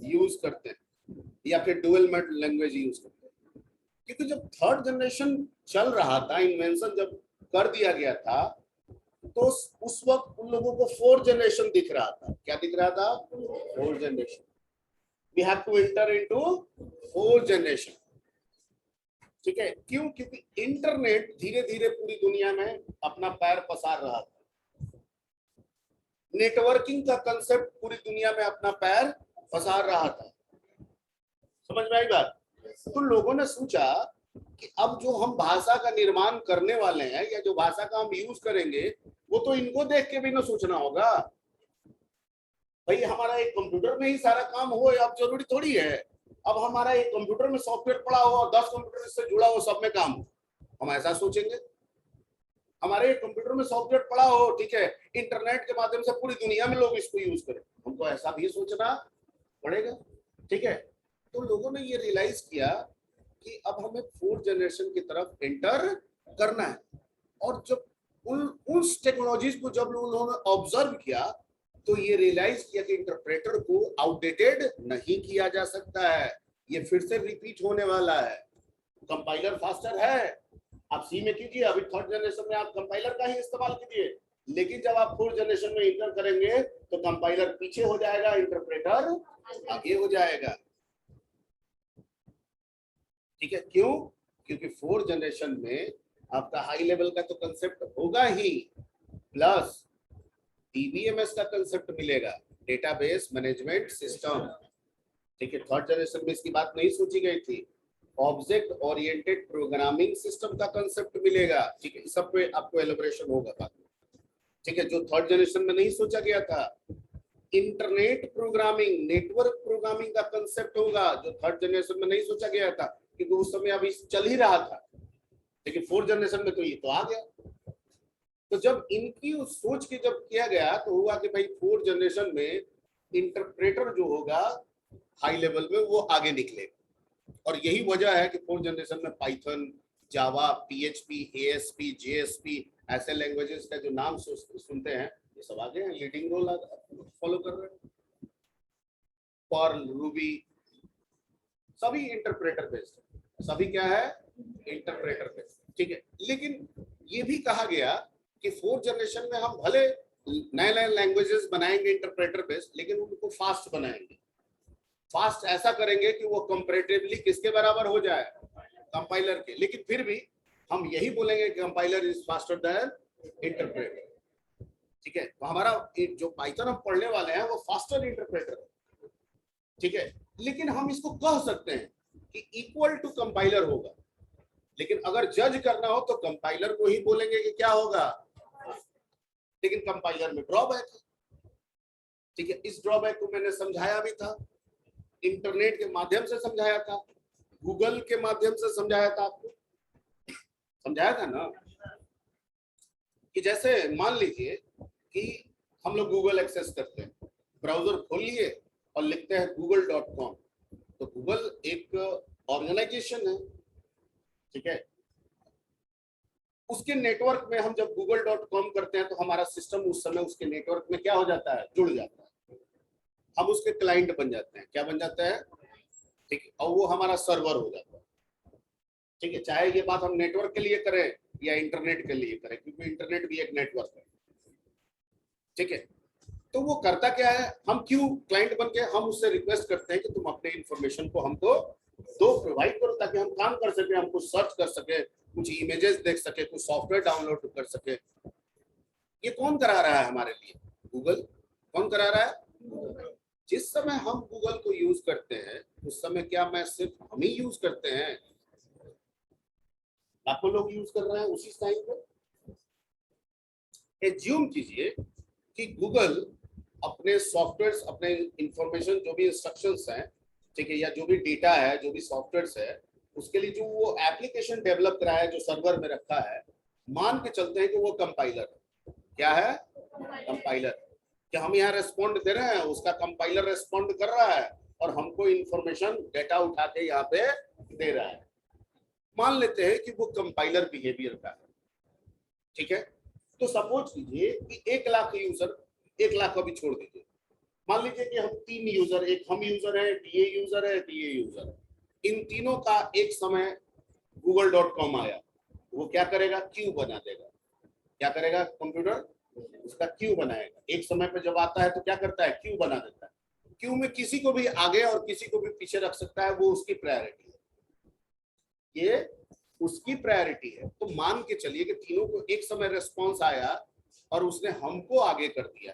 A: यूज करते हैं, या फिर डुअल लैंग्वेज यूज करते हैं. क्योंकि जब थर्ड जनरेशन चल रहा था, इन्वेंशन जब कर दिया गया था, तो उस वक्त उन लोगों को फोर्थ जनरेशन दिख रहा था। क्या दिख रहा था? Fourth generation. We have to enter into fourth generation. ठीक है, क्यों? क्योंकि इंटरनेट धीरे धीरे पूरी दुनिया में अपना पैर पसार रहा था। नेटवर्किंग का कंसेप्ट पूरी दुनिया में अपना पैर पसार रहा था। समझ में आई बात? तो लोगों ने सोचा कि अब जो हम भाषा का निर्माण करने वाले हैं या जो भाषा का हम यूज करेंगे, वो तो इनको देख के भी ना सोचना होगा। भाई हमारा एक कंप्यूटर में ही सारा काम हो, अब जरूरी थोड़ी है अब हमारा एक कंप्यूटर में सॉफ्टवेयर पड़ा हो और 10 कंप्यूटर से जुड़ा हो, सब में काम हो। हम ऐसा सोचेंगे? हमारे एक कंप्यूटर में सॉफ्टवेयर पड़ा हो, ठीक है, इंटरनेट के माध्यम से पूरी दुनिया में लोग इसको यूज करें, हमको ऐसा भी सोचना पड़ेगा। ठीक है, तो लोगों ने ये रियलाइज किया कि अब हमें फोर्थ जनरेशन की तरफ एंटर करना है। और जब उस टेक्नोलॉजीज को जब उन्होंने ऑब्जर्व किया, तो ये रियलाइज किया कि इंटरप्रेटर को आउटडेटेड नहीं किया जा सकता है, ये फिर से रिपीट होने वाला है। कंपाइलर फास्टर है, आप सी में कीजिए, अभी थर्ड जनरेशन में आप कंपाइलर का ही इस्तेमाल कीजिए, लेकिन जब आप फोर्थ जनरेशन में इंटर करेंगे तो कंपाइलर पीछे हो जाएगा, इंटरप्रेटर आगे हो जाएगा। ठीक है, क्यों? क्योंकि फोर्थ जनरेशन में आपका हाई लेवल का तो कंसेप्ट होगा ही, प्लस डीबीएमएस का कंसेप्ट मिलेगा, डेटाबेस मैनेजमेंट सिस्टम। ठीक है, थर्ड जनरेशन में इसकी बात नहीं सोची गई थी। ऑब्जेक्ट ओरिएंटेड प्रोग्रामिंग सिस्टम का कंसेप्ट मिलेगा। ठीक है, सब पे आपको एलिब्रेशन होगा बाद में। ठीक है, जो थर्ड जनरेशन में नहीं सोचा गया था, इंटरनेट प्रोग्रामिंग, नेटवर्क प्रोग्रामिंग का कंसेप्ट होगा, जो थर्ड जनरेशन में नहीं सोचा गया था, क्योंकि उस समय अभी चल ही रहा था। लेकिन फोर्थ जनरेशन में तो ये तो आ गया। तो जब इनकी उस सोच के जब किया गया, तो हुआ कि भाई फोर्थ जनरेशन में इंटरप्रेटर जो होगा हाई लेवल में, वो आगे निकलेगा। और यही वजह है कि फोर्थ जनरेशन में पाइथन, जावा, पीएचपी, एएसपी, जेएसपी ऐसे लैंग्वेजेस का जो नाम सुनते हैं, ये सब आगे हैं, लीडिंग रोल फॉलो कर रहे हैं। पर्ल, रूबी, सभी इंटरप्रेटर बेस्ड है। सभी क्या है? Interpreter based. ठीक है, लेकिन ये भी कहा गया कि फोर्थ जनरेशन में हम भले नए नए लैंग्वेजेस बनाएंगे इंटरप्रेटर बेस्ड, लेकिन उनको फास्ट बनाएंगे। फास्ट ऐसा करेंगे कि वो कंपैरेटिवली किसके बराबर हो जाए? कंपाइलर के। लेकिन फिर भी हम यही बोलेंगे कि compiler is faster than interpreter. ठीक है, तो हमारा जो पाइथन हम पढ़ने वाले हैं वो फास्टर इंटरप्रेटर है। ठीक है, लेकिन हम इसको कह सकते हैं कि इक्वल टू कंपाइलर होगा, लेकिन अगर जज करना हो तो कंपाइलर को ही बोलेंगे कि क्या होगा। लेकिन कंपाइलर में ड्रॉबैक है। ठीक है, इस ड्रॉबैक को मैंने समझाया भी था, इंटरनेट के माध्यम से समझाया था, गूगल के माध्यम से समझाया था, आपको समझाया था ना, कि जैसे मान लीजिए कि हम लोग गूगल एक्सेस करते हैं, ब्राउजर खोल लिए और लिखते हैं google.com। तो गूगल एक ऑर्गेनाइजेशन है। ठीक है, उसके नेटवर्क में हम जब google.com करते हैं तो हमारा सिस्टम उस समय उसके नेटवर्क में क्या हो जाता है? जुड़ जाता है। हम उसके क्लाइंट बन जाते हैं। क्या बन जाता है? ठीक है, और वो हमारा सर्वर हो जाता है। ठीक है, चाहे ये बात हम नेटवर्क के लिए करें या इंटरनेट के लिए करें, क्योंकि इंटरनेट भी एक नेटवर्क है। ठीक है, तो वो करता क्या है, हम क्यों क्लाइंट बन के हम उससे रिक्वेस्ट करते हैं कि तुम अपने इंफॉर्मेशन को हमको दो, प्रोवाइड करो, ताकि हम काम कर सके, हम कुछ सर्च कर सके, कुछ इमेजेस देख सके, कुछ सॉफ्टवेयर डाउनलोड कर सके। ये कौन करा रहा है हमारे लिए? गूगल। कौन करा रहा है? जिस समय हम गूगल को यूज करते हैं उस समय क्या मैं सिर्फ हम ही यूज करते हैं? लाखों लोग यूज कर रहे हैं उसी टाइम पे। एज्यूम कीजिए कि गूगल अपने सॉफ्टवेयर, अपने इंफॉर्मेशन, जो भी इंस्ट्रक्शंस हैं, ठीक है, या जो भी डेटा है, जो भी सॉफ्टवेयर है, उसके लिए जो वो एप्लीकेशन डेवलप करा है, जो सर्वर में रखा है, मान के चलते हैं कि वो कंपाइलर है। क्या है? कंपाइलर। क्या हम यहाँ रेस्पॉन्ड दे रहे हैं, उसका कंपाइलर रेस्पॉन्ड कर रहा है और हमको इंफॉर्मेशन, डेटा उठा के यहाँ पे दे रहा है। मान लेते हैं कि वो कंपाइलर बिहेवियर का है। ठीक है, तो सपोज कीजिए कि 1 लाख यूजर, 1 लाख को भी छोड़ दीजिए, मान लीजिए कि हम 3 यूजर, एक हम यूजर है, टीए यूजर है, टीए यूजर है, इन तीनों का एक समय google.com आया, वो क्या करेगा, क्यू बना देगा। क्या करेगा कंप्यूटर, उसका क्यू बनाएगा। एक समय पे जब आता है तो क्या करता है, क्यू बना देता है। क्यू में किसी को भी आगे और किसी को भी पीछे रख सकता है, वो उसकी प्रायोरिटी है, ये उसकी प्रायोरिटी है। तो मान के चलिए कि तीनों को एक समय रिस्पॉन्स आया और उसने हमको आगे कर दिया,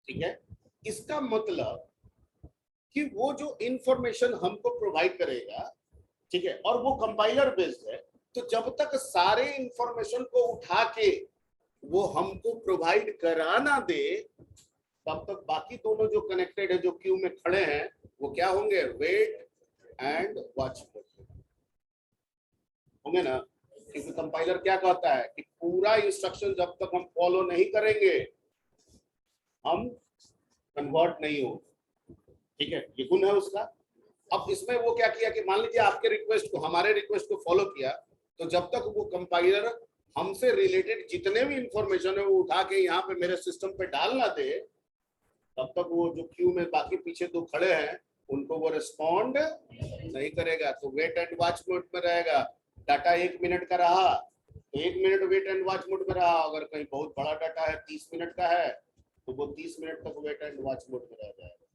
A: ठीक है। इसका मतलब कि वो जो इंफॉर्मेशन हमको प्रोवाइड करेगा, ठीक है, और वो कंपाइलर बेस्ड है, तो जब तक सारे इंफॉर्मेशन को उठा के वो हमको प्रोवाइड करा ना दे, तब तक बाकी दोनों जो कनेक्टेड है, जो क्यू में खड़े हैं, वो क्या होंगे, वेट एंड वॉच होंगे ना। क्योंकि कंपाइलर क्या कहता है कि पूरा इंस्ट्रक्शन जब तक हम फॉलो नहीं करेंगे, हम कन्वर्ट नहीं हो, ठीक है, ये गुण है उसका। अब इसमें वो क्या किया कि मान लीजिए आपके रिक्वेस्ट को, हमारे रिक्वेस्ट को फॉलो किया, तो जब तक वो कंपाइलर हमसे रिलेटेड जितने भी इंफॉर्मेशन है वो उठा के यहाँ पे मेरे सिस्टम पे डाल ना दे, तब तक वो जो क्यू में बाकी पीछे दो खड़े हैं उनको वो रिस्पॉन्ड नहीं करेगा। तो वेट एंड वॉच मोड में रहेगा। डाटा 1 मिनट का रहा तो 1 minute wait and watch mode में रहा। अगर कहीं बहुत बड़ा डाटा है, 30 मिनट का है, तो वो 30 मिनट तक वेट एंड वॉच मोड में रह जाएगा।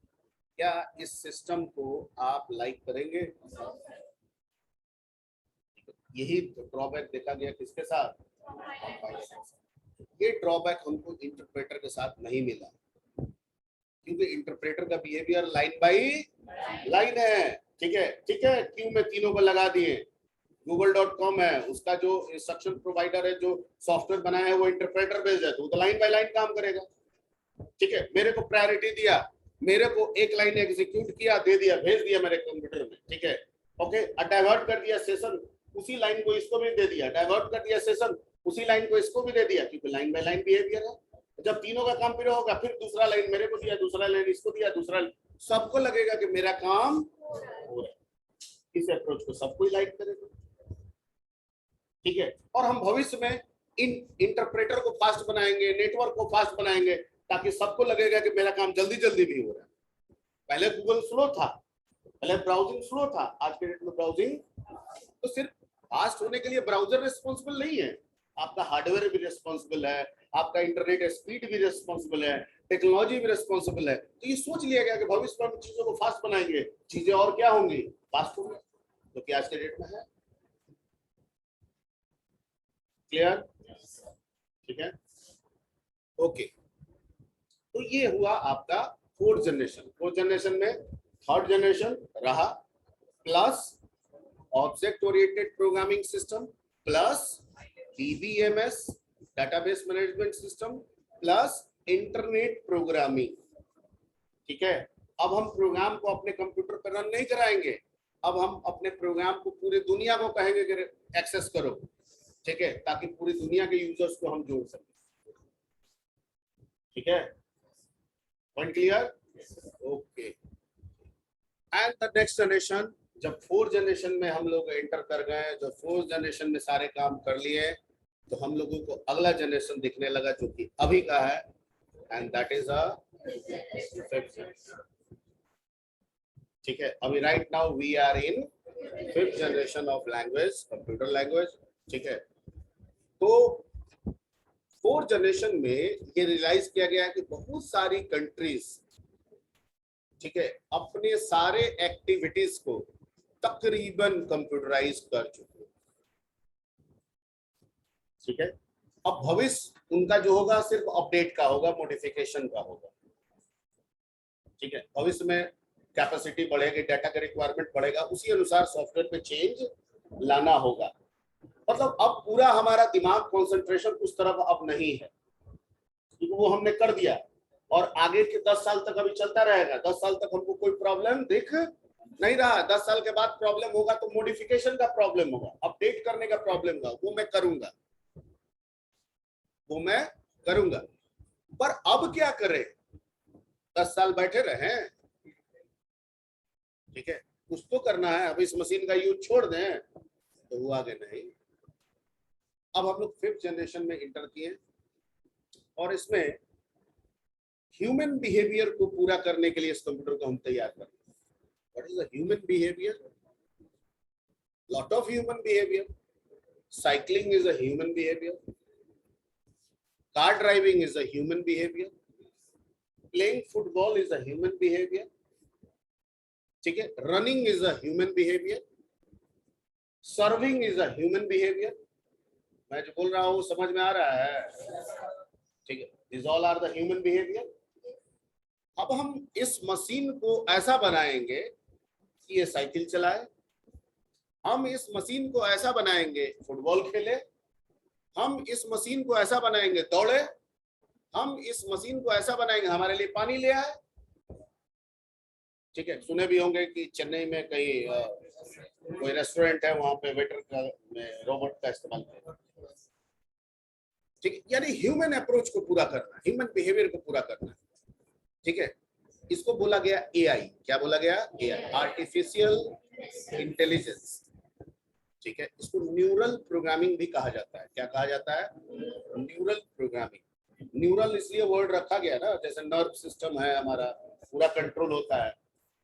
A: क्या इस सिस्टम को आप लाइक करेंगे? यही ड्रॉबैक देखा गया किसके साथ, ये ड्रॉबैक हमको इंटरप्रेटर के साथ नहीं मिला, क्योंकि इंटरप्रेटर का बिहेवियर लाइन बाई लाइन है, ठीक है, ठीक है। क्यू में तीनों को लगा दिए, google.com है, उसका जो इंस्ट्रक्शन प्रोवाइडर है, जो सॉफ्टवेयर बनाया है, वो इंटरप्रेटर बेस्ड है, तो लाइन बाय लाइन काम करेगा, ठीक है। मेरे को प्रायोरिटी दिया, मेरे को एक लाइन एग्जीक्यूट किया, दे दिया, भेज दिया मेरे कंप्यूटर में, ठीक है, ओके। डाइवर्ट कर दिया सेशन, उसी लाइन को इसको भी दे दिया, डाइवर्ट कर दिया सेशन, उसी लाइन को इसको भी दे दिया, क्योंकि लाइन बाय लाइन बिहेवियर है। जब तीनों का काम पूरा होगा, फिर दूसरा लाइन मेरे को दिया, दूसरा लाइन इसको दिया, दूसरा, सबको लगेगा कि मेरा काम हो रहा है। इस अप्रोच को सबको लाइक करेगा, ठीक है। और हम भविष्य में इन इंटरप्रेटर को फास्ट बनाएंगे, नेटवर्क को फास्ट बनाएंगे, ताकि सबको लगेगा कि मेरा काम जल्दी जल्दी भी हो रहा है। पहले गूगल स्लो था, पहले ब्राउजिंग स्लो था, आज के डेट में ब्राउजिंग तो सिर्फ फास्ट होने के लिए ब्राउजर रिस्पॉन्सिबल नहीं है, आपका हार्डवेयर भी रिस्पॉन्सिबल है, आपका इंटरनेट स्पीड भी रिस्पॉन्सिबल है, टेक्नोलॉजी भी रिस्पॉन्सिबल है। तो ये सोच लिया गया कि भविष्य में हम चीजों को फास्ट बनाएंगे, चीजें और क्या होंगी, फास्ट होंगी, जो कि आज के डेट में है। क्लियर, ठीक है, ओके। तो ये हुआ आपका फोर्थ जनरेशन। फोर्थ जनरेशन में थर्ड जनरेशन रहा, plus object oriented programming system, plus DBMS database management system, plus internet programming, ठीक है। अब हम प्रोग्राम को अपने कंप्यूटर पर रन नहीं कराएंगे, अब हम अपने प्रोग्राम को पूरी दुनिया को कहेंगे कि एक्सेस करो, ठीक है, ताकि पूरी दुनिया के यूजर्स को हम जोड़ सकें, ठीक है। Point clear, okay. And the next generation, जब फोर्थ जनरेशन में हम लोग एंटर कर गए, जब फोर्थ जनरेशन में सारे काम कर लिए, तो हम लोगों को अगला जनरेशन दिखने लगा जो कि अभी का है, and that is a fifth generation, ठीक है। अभी right now we are in fifth generation of language, computer language, ठीक है। तो फोर्थ जनरेशन में ये रियलाइज किया गया कि बहुत सारी कंट्रीज, ठीक है, अपने सारे एक्टिविटीज को तकरीबन कंप्यूटराइज कर चुके, ठीक है। अब भविष्य उनका जो होगा सिर्फ अपडेट का होगा, मॉडिफिकेशन का होगा, ठीक है। भविष्य में कैपेसिटी बढ़ेगी, डाटा का रिक्वायरमेंट बढ़ेगा, उसी अनुसार सॉफ्टवेयर पे चेंज लाना होगा। मतलब अब पूरा हमारा दिमाग कंसंट्रेशन उस तरफ अब नहीं है, क्योंकि वो हमने कर दिया, और आगे के 10 साल तक अभी चलता रहेगा। 10 साल तक हमको कोई प्रॉब्लम दिख नहीं रहा, 10 साल के बाद प्रॉब्लम होगा तो मॉडिफिकेशन का प्रॉब्लम होगा, अपडेट करने का प्रॉब्लम होगा, वो मैं करूंगा, वो मैं करूंगा। पर अब क्या करें, 10 साल बैठे रहे, ठीक है, कुछ तो करना है। अब इस मशीन का यूज छोड़ दें तो वो आगे नहीं। अब हम लोग फिफ्थ जनरेशन में इंटर किए, और इसमें ह्यूमन बिहेवियर को पूरा करने के लिए इस कंप्यूटर को हम तैयार कर रहे हैं। What is the human behaviour? lot of human behavior. Cycling is a human behavior. Car driving is a human behavior. Playing football is a human behavior. ठीक है, running is a human behaviour, serving is a human behaviour. मैं जो बोल रहा हूँ समझ में आ रहा है? ठीक है, this all are the human behaviour. अब हम इस मशीन को ऐसा बनाएंगे कि ये साइकिल चलाए, हम इस मशीन को ऐसा बनाएंगे फुटबॉल खेले, हम इस मशीन को ऐसा बनाएंगे दौड़े, हम इस मशीन को ऐसा बनाएंगे हमारे लिए पानी ले आए। ठीक है, सुने भी होंगे कि चेन्नई में कहीं कोई रेस्टोरेंट है, वहां पे वेटर का रोबोट का इस्तेमाल करते हैं। ठीक है, यानी ह्यूमन अप्रोच को पूरा करना, ह्यूमन बिहेवियर को पूरा करना। ठीक है, इसको बोला गया एआई। क्या बोला गया? AI, artificial intelligence. ठीक है, इसको न्यूरल प्रोग्रामिंग भी कहा जाता है। क्या कहा जाता है? Neural programming. न्यूरल इसलिए वर्ड रखा गया ना, जैसे नर्व सिस्टम है हमारा, पूरा कंट्रोल होता है,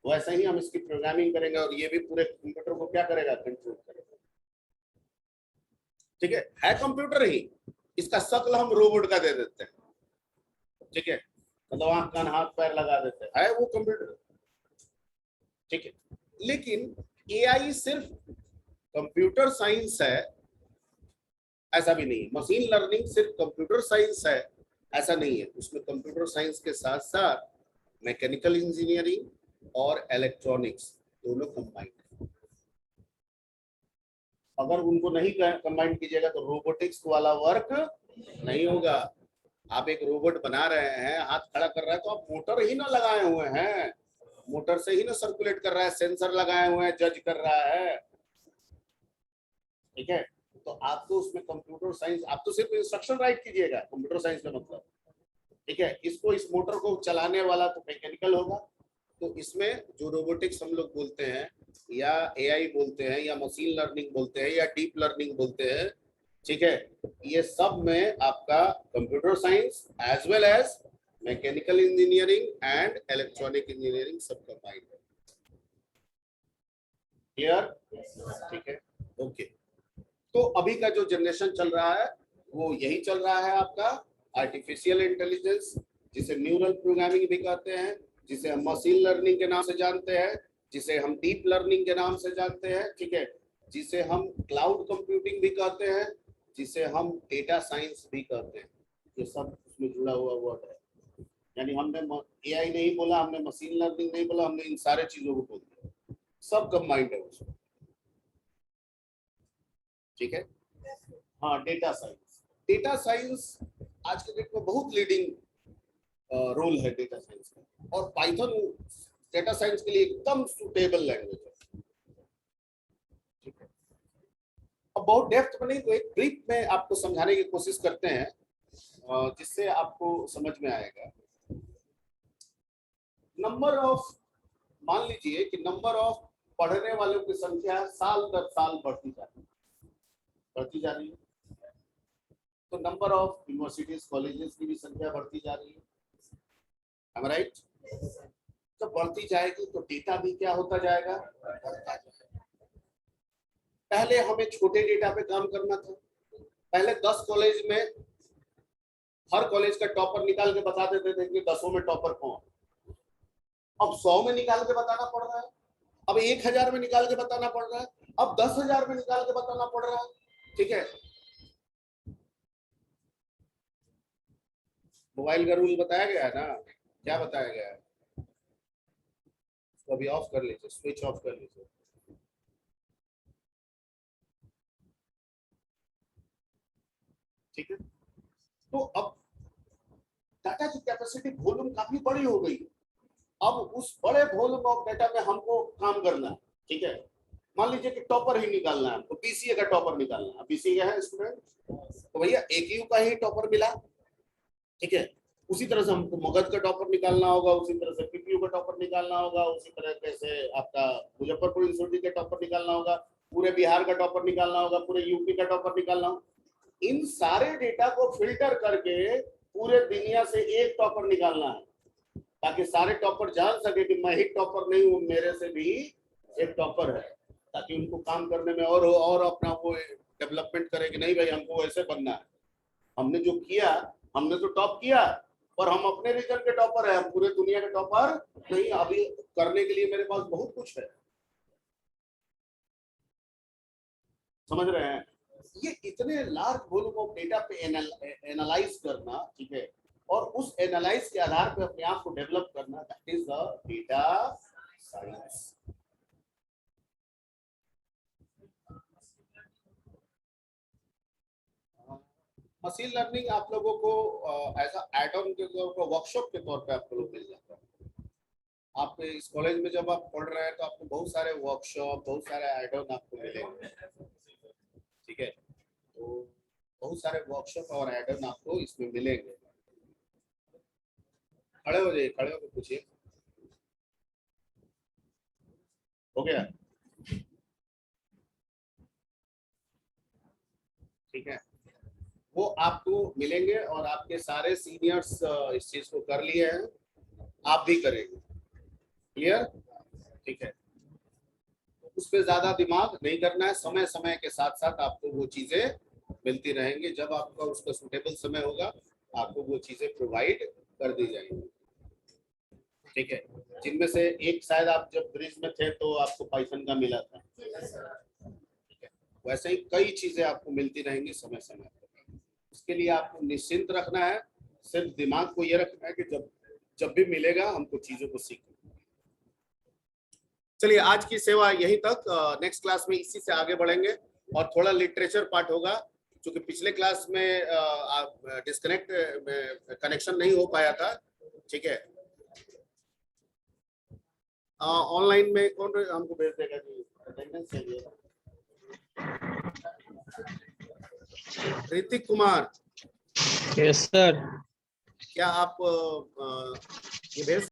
A: वैसे ही हम इसकी प्रोग्रामिंग करेंगे और ये भी पूरे कंप्यूटर को क्या करेगा? कंट्रोल करेगा। ठीक है कंप्यूटर ही, इसका शक्ल हम रोबोट का दे देते हैं। ठीक है, मतलब आंख कान हाथ पैर लगा देते हैं, वो कंप्यूटर। ठीक है, लेकिन एआई सिर्फ कंप्यूटर साइंस है ऐसा भी नहीं है। मशीन लर्निंग सिर्फ कंप्यूटर साइंस है ऐसा नहीं है। उसमें कंप्यूटर साइंस के साथ साथ मैकेनिकल इंजीनियरिंग और इलेक्ट्रॉनिक्स दोनों कंबाइंड। अगर उनको नहीं कंबाइन कीजिएगा तो रोबोटिक्स वाला वर्क नहीं होगा। आप एक रोबोट बना रहे हैं, हाथ खड़ा कर रहा है, तो आप मोटर ही ना लगाए हुए हैं, मोटर से ही ना सर्कुलेट कर रहा है, सेंसर लगाए हुए हैं, जज कर रहा है। ठीक है, तो आप तो उसमें कंप्यूटर साइंस, आप तो सिर्फ इंस्ट्रक्शन राइट कीजिएगा, कंप्यूटर साइंस का मतलब। ठीक है, इसको, इस मोटर को चलाने वाला तो मैकेनिकल होगा। तो इसमें जो रोबोटिक्स हम लोग बोलते हैं, या एआई बोलते हैं, या मशीन लर्निंग बोलते हैं, या डीप लर्निंग बोलते हैं, ठीक है, ये सब में आपका computer science as well as mechanical engineering and electronic engineering सब कंबाइंड है। क्लियर? ठीक है, ओके। तो अभी का जो जनरेशन चल रहा है वो यही चल रहा है आपका आर्टिफिशियल इंटेलिजेंस, जिसे न्यूरल प्रोग्रामिंग भी कहते हैं, जिसे हम मशीन लर्निंग के नाम से जानते हैं, जिसे हम डीप लर्निंग के नाम से जानते हैं। ठीक है, जिसे हम क्लाउड कंप्यूटिंग भी कहते हैं, जिसे हम डेटा साइंस भी कहते हैं। ये सब उसमें जुड़ा हुआ वर्ड है। यानी हमने एआई नहीं बोला, हमने मशीन लर्निंग नहीं बोला, हमने इन सारे चीजों को बोल दिया, सब कंबाइंड है उसमें। ठीक है, हाँ, डेटा साइंस। डेटा साइंस आज के डेट में बहुत लीडिंग रोल है डेटा साइंस का, और पाइथन डेटा साइंस के लिए एकदम सुटेबल लैंग्वेज है। ठीक है, अब बहुत डेप्थ में नहीं, तो एक ब्रीफ में आपको समझाने की कोशिश करते हैं जिससे आपको समझ में आएगा। नंबर ऑफ, मान लीजिए कि नंबर ऑफ पढ़ने वालों की संख्या साल दर साल बढ़ती जा रही है, तो नंबर ऑफ यूनिवर्सिटीज कॉलेजेस की भी संख्या बढ़ती जा रही है। Am I right? तो बढ़ती जाएगी तो डेटा भी क्या होता जाएगा? बढ़ता जाएगा। पहले हमें छोटे डेटा पे काम करना था। पहले 10 कॉलेज में हर कॉलेज का टॉपर निकाल के बता देते थे कि 10 में टॉपर कौन। अब 100 में निकाल के बताना पड़ रहा है, अब 1000 में निकाल के बताना पड़ रहा है, अब 10,000 में निकाल के बताना पड़ रहा है। ठीक है, मोबाइल का रूल बताया गया है ना, क्या बताया गया है? तो अभी ऑफ कर लीजिए, स्विच ऑफ कर लीजिए। ठीक है, तो अब डाटा की कैपेसिटी वॉल्यूम काफी बड़ी हो गई। अब उस बड़े वॉल्यूम ऑफ डाटा में हमको काम करना है। ठीक है, मान लीजिए कि टॉपर ही निकालना है, तो बीसीए का टॉपर निकालना है। बीसीए है स्टूडेंट, तो भैया एकेयू का ही टॉपर मिला। ठीक है, उसी तरह से हमको मगध का टॉपर निकालना होगा, उसी तरह से पीपीयू का टॉपर निकालना होगा, उसी तरह से आपका मुजफ्फरपुर यूनिवर्सिटी का टॉपर निकालना होगा, पूरे बिहार का टॉपर निकालना होगा, पूरे यूपी का टॉपर निकालना होगा। इन सारे डेटा को फिल्टर करके पूरे दुनिया से एक टॉपर निकालना है, ताकि सारे टॉपर जान सके कि मैं ही टॉपर नहीं हूं, मेरे से भी एक टॉपर है। ताकि उनको काम करने में और अपना वो डेवलपमेंट करे कि नहीं भाई हमको ऐसे बनना है। हमने जो किया, हमने तो टॉप किया, पर हम अपने रीजन के टॉपर है, हम पूरे दुनिया के टॉपर नहीं। अभी करने के लिए मेरे पास बहुत कुछ है, समझ रहे हैं? ये इतने लार्ज वॉल्यूम ऑफ डेटा पे एनालाइज करना, ठीक है, और उस एनालाइज के आधार पे अपने आप को डेवलप करना, that is the data science. Machine learning आप लोगों को एज एड ऑन के तौर पर, वर्कशॉप के तौर पे आपको लोग मिल जाता है। आप इस कॉलेज में जब आप पढ़ रहे हैं तो आपको बहुत सारे वर्कशॉप, बहुत सारे एड ऑन आपको मिलेंगे, ठीक है। तो बहुत सारे वर्कशॉप और एड ऑन आपको इसमें मिलेंगे। खड़े हो जाइए, खड़े होकर पूछिए। हो गया? ठीक है, वो आपको मिलेंगे और आपके सारे सीनियर्स इस चीज को कर लिए हैं, आप भी करेंगे। क्लियर? ठीक है, उस पर ज्यादा दिमाग नहीं करना है। समय समय के साथ साथ आपको वो चीजें मिलती रहेंगी। जब आपका उसका सुटेबल समय होगा आपको वो चीजें प्रोवाइड कर दी जाएंगी, ठीक है। जिनमें से एक शायद आप जब ब्रिज में थे तो आपको पाइथन का मिला था, ठीक है। वैसे ही कई चीजें आपको मिलती रहेंगी समय समय पर। इसके लिए आपको निश्चिंत रखना है, सिर्फ दिमाग को ये रखना है कि जब भी मिलेगा हमको चीजों को सीखना। चलिए आज की सेवा यहीं तक। नेक्स्ट क्लास में इसी से आगे बढ़ेंगे और थोड़ा लिटरेचर पार्ट होगा, क्योंकि पिछले क्लास में डिस्कनेक्ट कनेक्शन नहीं हो पाया था, ठीक है। ऑनलाइन में कौन हमको भेज देगा जी? अटेंडेंस चाहिए। Hrithik Kumar,
C: yes sir.
A: क्या आप ये भेज